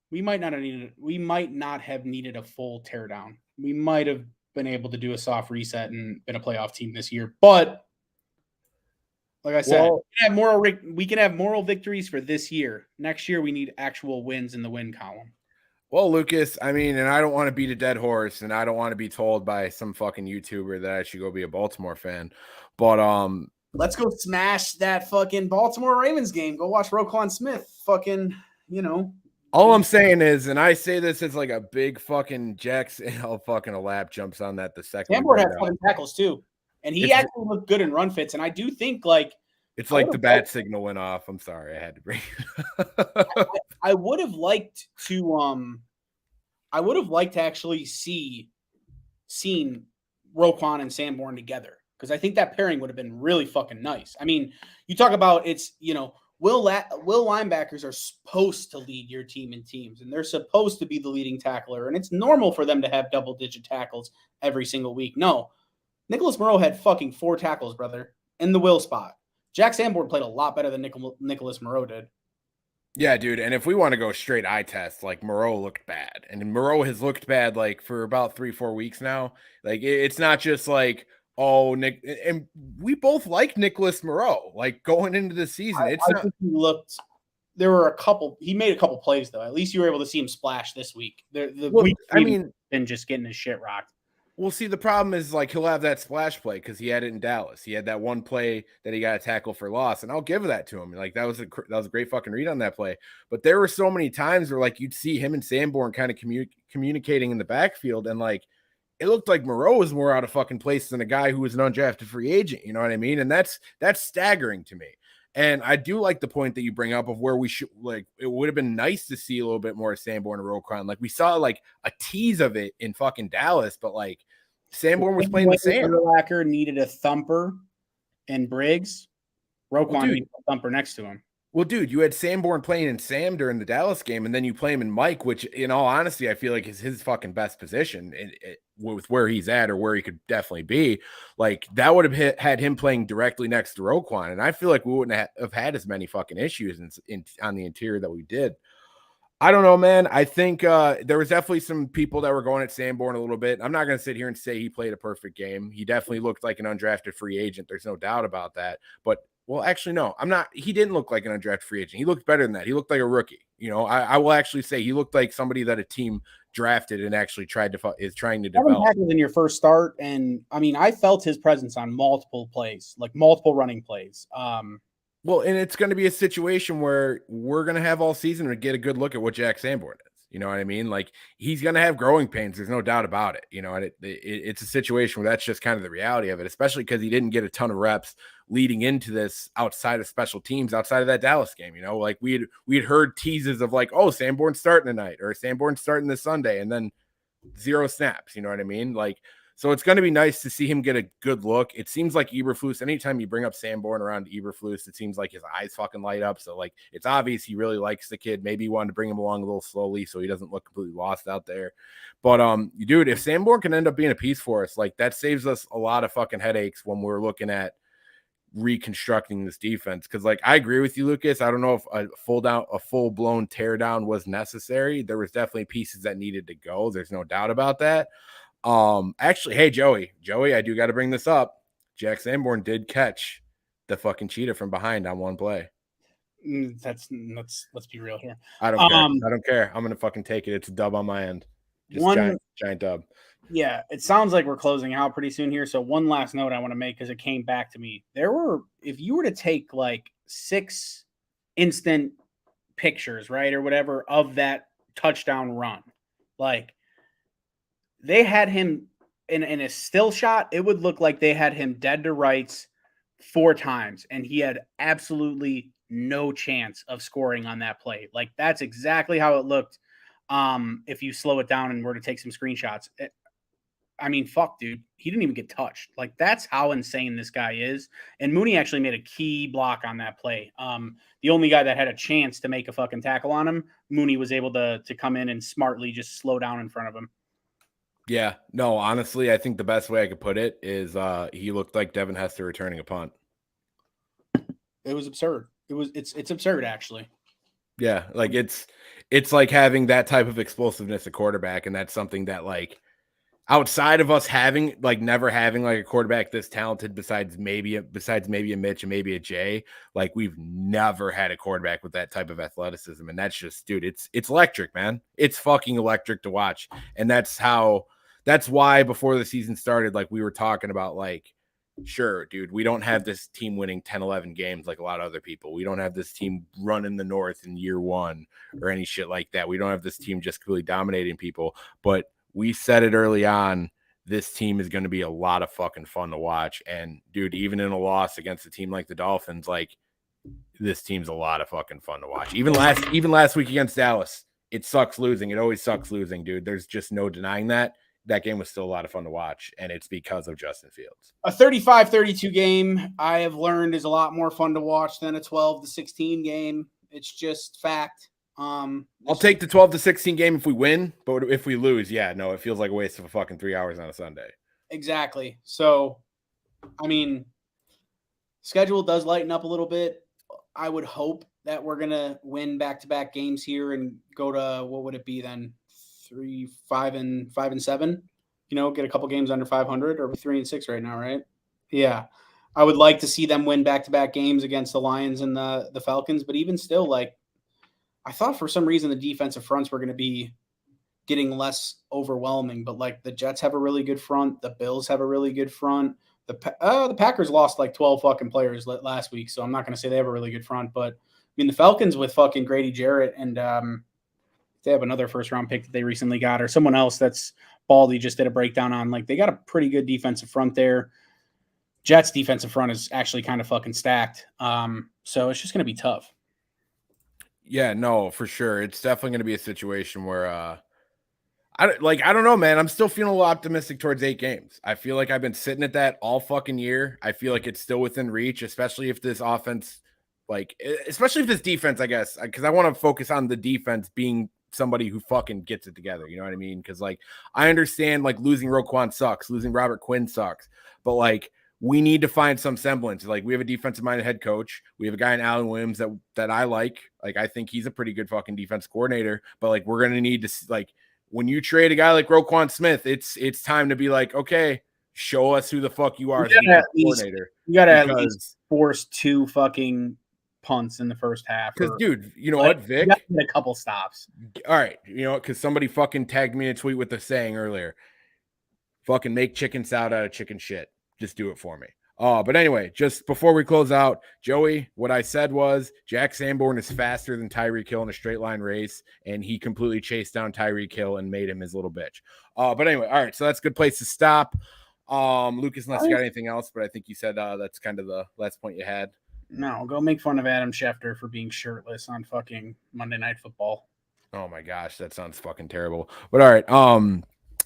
we might not have needed a full teardown. We might have been able to do a soft reset and been a playoff team this year. But like I said, we can have moral victories for this year. Next year, we need actual wins in the win column. Well, Lucas, I mean, and I don't want to beat a dead horse, and I don't want to be told by some fucking YouTuber that I should go be a Baltimore fan. But let's go smash that fucking Baltimore Ravens game. Go watch Roquan Smith. Fucking, you know. All I'm saying is, and I say this as like a big fucking Jackson, fucking a lap jumps on that the second. Sanborn had 7 tackles too, and he actually looked good in run fits. And I do think like it's like the bat signal went off. I'm sorry, I had to bring it. I would have liked to actually seen Roquan and Sanborn together, because I think that pairing would have been really fucking nice. I mean, you talk about it's, you know, Will linebackers are supposed to lead your team in teams, and they're supposed to be the leading tackler, and it's normal for them to have double-digit tackles every single week. No, Nicholas Moreau had fucking 4 tackles, brother, in the will spot. Jack Sanborn played a lot better than Nicholas Moreau did. Yeah, dude. And if we want to go straight eye test, like Moreau looked bad, and Moreau has looked bad like for about 3-4 weeks now. Like it's not just like, oh, Nick, and we both like Nicholas Moreau. Like going into the season, it's I not. think he looked. There were a couple. He made a couple plays though. At least you were able to see him splash this week. The Well, week I mean, been just getting his shit rocked. Well, see, the problem is like he'll have that splash play because he had it in Dallas. He had that one play that he got a tackle for loss, and I'll give that to him. Like that was a great fucking read on that play. But there were so many times where like you'd see him and Sanborn kind of communicating in the backfield, and like it looked like Moreau was more out of fucking place than a guy who was an undrafted free agent. You know what I mean? And that's staggering to me. And I do like the point that you bring up of where we should like it would have been nice to see a little bit more Sanborn and Roquan. Like we saw like a tease of it in fucking Dallas, but like Sanborn was playing the same. Urlacher needed a thumper and Briggs. Roquan needed a thumper next to him. Well, dude, you had Sanborn playing in Sam during the Dallas game, and then you play him in Mike, which, in all honesty, I feel like is his fucking best position with where he's at or where he could definitely be. Like that would have had him playing directly next to Roquan, and I feel like we wouldn't have had as many fucking issues on the interior that we did. I don't know, man. I think there was definitely some people that were going at Sanborn a little bit. I'm not going to sit here and say he played a perfect game. He definitely looked like an undrafted free agent. There's no doubt about that. But well, actually, no, I'm not. He didn't look like an undrafted free agent. He looked better than that. He looked like a rookie. You know, I will actually say he looked like somebody that a team drafted and actually is trying to develop. Tackles in your first start, and I mean, I felt his presence on multiple plays, like multiple running plays. Well, and it's going to be a situation where we're going to have all season to get a good look at what Jack Sanborn is. You know what I mean? Like he's going to have growing pains. There's no doubt about it. You know, and it's a situation where that's just kind of the reality of it, especially because he didn't get a ton of reps leading into this outside of special teams, outside of that Dallas game. You know, like we'd heard teases of like, oh, Sanborn's starting tonight or Sanborn's starting this Sunday, and then 0 snaps. You know what I mean? Like, so it's going to be nice to see him get a good look. It seems like Eberflus, anytime you bring up Sanborn around Eberflus, it seems like his eyes fucking light up. So like, it's obvious he really likes the kid. Maybe he wanted to bring him along a little slowly so he doesn't look completely lost out there. But dude, if Sanborn can end up being a piece for us, like that saves us a lot of fucking headaches when we're looking at reconstructing this defense. Because like I agree with you, Lucas. I don't know if a full-blown tear down was necessary. There was definitely pieces that needed to go. There's no doubt about that. Actually, hey, Joey, I do got to bring this up. Jack Sanborn did catch the fucking cheetah from behind on one play. Let's be real here. I don't care. I don't care. I'm going to fucking take it. It's a dub on my end. Just giant dub. Yeah, it sounds like we're closing out pretty soon here. So one last note I want to make because it came back to me. If you were to take like 6 instant pictures, right, or whatever of that touchdown run, like they had him in a still shot, it would look like they had him dead to rights 4 times, and he had absolutely no chance of scoring on that play. Like that's exactly how it looked. If you slow it down and were to take some screenshots. I mean, fuck, dude. He didn't even get touched. Like, that's how insane this guy is. And Mooney actually made a key block on that play. The only guy that had a chance to make a fucking tackle on him, Mooney was able to come in and smartly just slow down in front of him. Yeah. No, honestly, I think the best way I could put it is he looked like Devin Hester returning a punt. It was absurd. It's absurd, actually. Yeah. Like, it's like having that type of explosiveness at quarterback, and that's something that, like, outside of us having never having like a quarterback this talented besides maybe a Mitch and maybe a Jay, like we've never had a quarterback with that type of athleticism. And that's just, dude, it's electric, man. It's fucking electric to watch. And that's why before the season started, like we were talking about, like, sure, dude, we don't have this team winning 10-11 games like a lot of other people. We don't have this team running the North in year 1 or any shit like that. We don't have this team just completely dominating people, but we said it early on, this team is going to be a lot of fucking fun to watch. And dude, even in a loss against a team like the Dolphins, like this team's a lot of fucking fun to watch. Even last week against Dallas, it sucks losing. It always sucks losing, dude. There's just no denying that. That game was still a lot of fun to watch, and it's because of Justin Fields. A 35-32 game, I have learned, is a lot more fun to watch than a 12-16 game. It's just fact. I'll take the 12-16 game if we win, but if we lose, yeah, no, it feels like a waste of a fucking 3 hours on a Sunday. Exactly. So, I mean, schedule does lighten up a little bit. I would hope that we're gonna win back-to-back games here and go to what would it be then? 5-7. Get a couple games under 500, or 3-6 right now, right? Yeah. I would like to see them win back-to-back games against the Lions and the Falcons, but even still, like, I thought for some reason the defensive fronts were going to be getting less overwhelming, but like the Jets have a really good front, the Bills have a really good front. The Packers lost like 12 fucking players last week, so I'm not going to say they have a really good front, but I mean the Falcons with fucking Grady Jarrett and they have another first round pick that they recently got, or someone else that's Baldy just did a breakdown on. Like they got a pretty good defensive front there. Jets defensive front is actually kind of fucking stacked. So it's just going to be tough. Yeah, no, for sure. It's definitely going to be a situation where I don't know, man. I'm still feeling a little optimistic towards 8 games. I feel like I've been sitting at that all fucking year. I feel like it's still within reach, especially if this offense, especially if this defense, I guess, because I want to focus on the defense being somebody who fucking gets it together. You know what I mean? Because I understand losing Roquan sucks, losing Robert Quinn sucks, but we need to find some semblance. We have a defensive-minded head coach. We have a guy in Alan Williams that I like. I think he's a pretty good fucking defense coordinator. But we're gonna need to when you trade a guy like Roquan Smith, it's time to be okay, show us who the fuck you are as defense coordinator. You gotta at least force 2 fucking punts in the first half. Because, dude, you know what, Vic? You get a couple stops. All right, because somebody fucking tagged me in a tweet with the saying earlier. Fucking make chicken salad out of chicken shit. Just do it for me. But anyway, just before we close out, Joey, what I said was Jack Sanborn is faster than Tyreek Hill in a straight line race, and he completely chased down Tyreek Hill and made him his little bitch. But anyway, all right, so that's a good place to stop. Lucas, unless you got anything else, but I think you said that's kind of the last point you had. No, go make fun of Adam Schefter for being shirtless on fucking Monday Night Football. Oh my gosh, that sounds fucking terrible. But all right,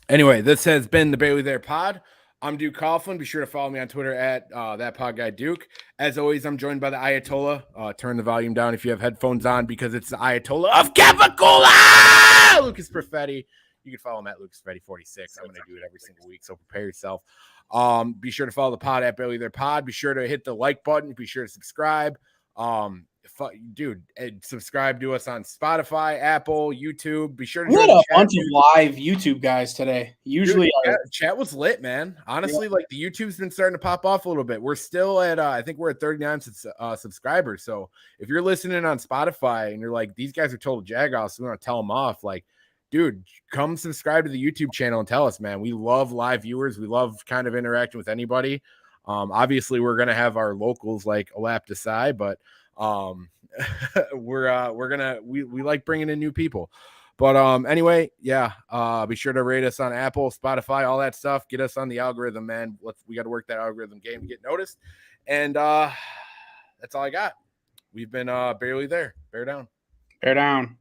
anyway, this has been the Bailey There Pod. I'm Duke Coughlin. Be sure to follow me on Twitter at that pod guy Duke. As always, I'm joined by the Ayatollah. Turn the volume down if you have headphones on because it's the Ayatollah of Capicola, Lucas Perfetti. You can follow him at Lucas Perfetti 46. I'm going to do it every single week, so prepare yourself. Be sure to follow the pod at Bailey There Pod. Be sure to hit the like button. Be sure to subscribe. Dude, subscribe to us on Spotify, Apple, YouTube. Be sure to join a bunch of live YouTube guys today. Usually, chat was lit, man. Honestly, the YouTube's been starting to pop off a little bit. We're still at, I think we're at 39 subscribers. So if you're listening on Spotify and you're like, these guys are total jagoffs, so we want to tell them off. Dude, come subscribe to the YouTube channel and tell us, man. We love live viewers. We love kind of interacting with anybody. Obviously, we're gonna have our locals like Alap Desai, but we like bringing in new people. But anyway, yeah, be sure to rate us on Apple, Spotify, all that stuff. Get us on the algorithm, man. We got to work that algorithm game to get noticed. And that's all I got. We've been barely there. Bear down.